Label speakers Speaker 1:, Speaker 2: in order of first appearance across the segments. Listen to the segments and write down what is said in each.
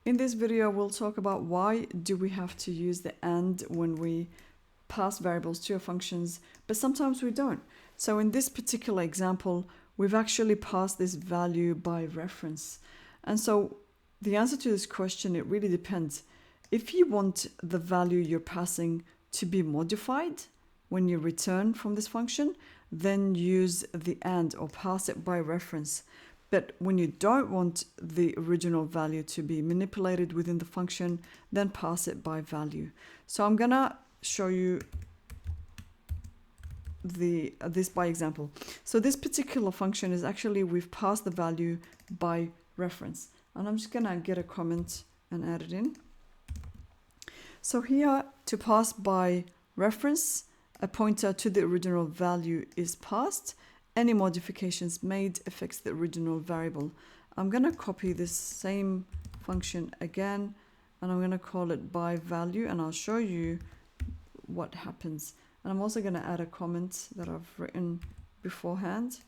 Speaker 1: in this video, we'll talk about why do we have to use the AND when we pass variables to our functions, but sometimes we don't. So in this particular example, we've actually passed this value by reference. And so the answer to this question, it really depends. If you want the value you're passing to be modified when you return from this function, then use the AND or pass it by reference. But when you don't want the original value to be manipulated within the function, then pass it by value. So I'm gonna show you this by example. So this particular function is actually, we've passed the value by reference. And I'm just gonna get a comment and add it in. So here, to pass by reference, a pointer to the original value is passed. Any modifications made affects the original variable. I'm gonna copy this same function again, and I'm gonna call it by value, and I'll show you what happens. And I'm also gonna add a comment that I've written beforehand.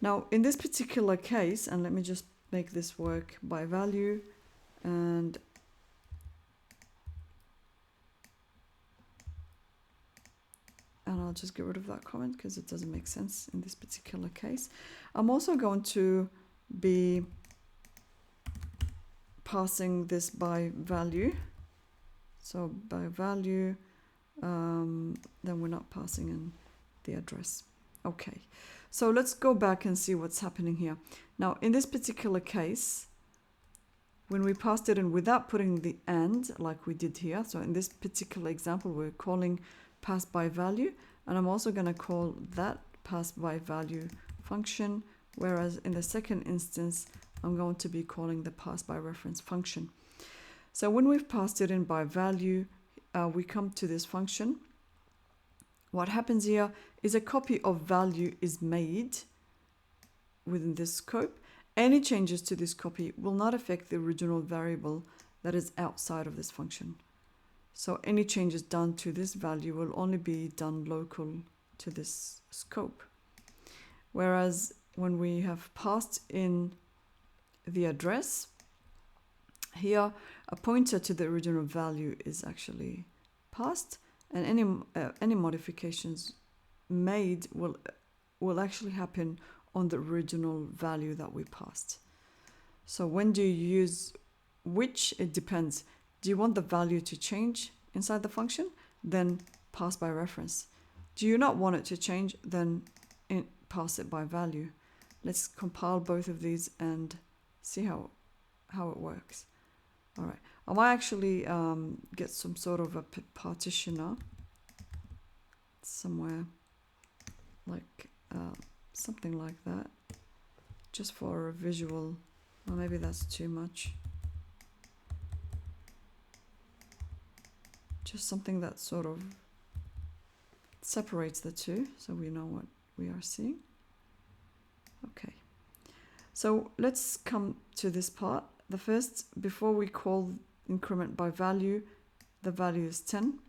Speaker 1: Now, in this particular case, and let me just make this work by value, and I'll just get rid of that comment because it doesn't make sense in this particular case. I'm also going to be passing this by value. So by value, then we're not passing in the address. Okay, so let's go back and see what's happening here. Now, in this particular case, when we passed it in without putting the AND like we did here, so in this particular example, we're calling pass by value, and I'm also going to call that pass by value function, whereas in the second instance, I'm going to be calling the pass by reference function. So when we've passed it in by value, we come to this function. What happens here is a copy of value is made within this scope. Any changes to this copy will not affect the original variable that is outside of this function. So any changes done to this value will only be done local to this scope. Whereas when we have passed in the address, here a pointer to the original value is actually passed, and any modifications made will actually happen on the original value that we passed. So when do you use which? It depends. Do you want the value to change inside the function? Then pass by reference. Do you not want it to change? Then pass it by value. Let's compile both of these and see how it works. All right. I might actually get some sort of a partitioner somewhere, like something like that, just for a visual. Or maybe that's too much. Just something that sort of separates the two so we know what we are seeing. Okay, so let's come to this part. The first, before we call increment by value, the value is 10.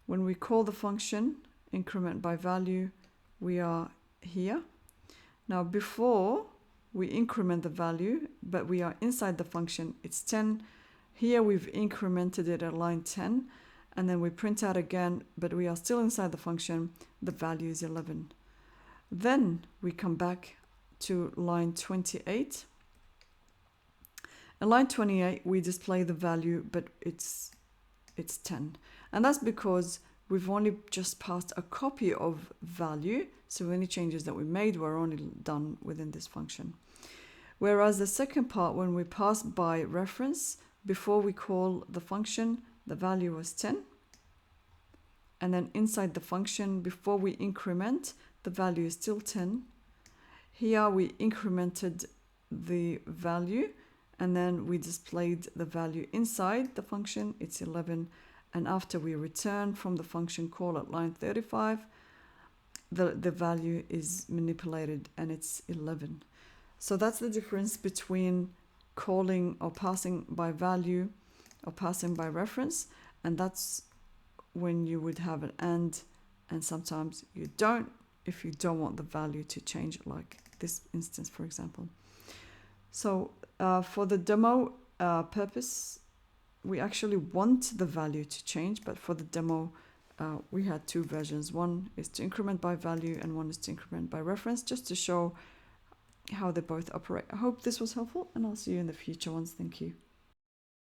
Speaker 1: When we call the function increment by value, we are here. Now before we increment the value, but we are inside the function, it's 10. Here we've incremented it at line 10. And then we print out again, but we are still inside the function, the value is 11. Then we come back to line 28. In line 28, we display the value, but it's 10. And that's because we've only just passed a copy of value, so any changes that we made were only done within this function. Whereas the second part, when we pass by reference, before we call the function, the value was 10. And then inside the function, before we increment, the value is still 10. Here we incremented the value, and then we displayed the value inside the function, it's 11. And after we return from the function call at line 35, the value is manipulated and it's 11. So that's the difference between calling or passing by value or passing by reference, and that's when you would have an and sometimes you don't, if you don't want the value to change, like this instance, for example. So for the demo purpose, we actually want the value to change, but for the demo, we had two versions. One is to increment by value and one is to increment by reference, just to show how they both operate. I hope this was helpful, and I'll see you in the future ones. Thank you.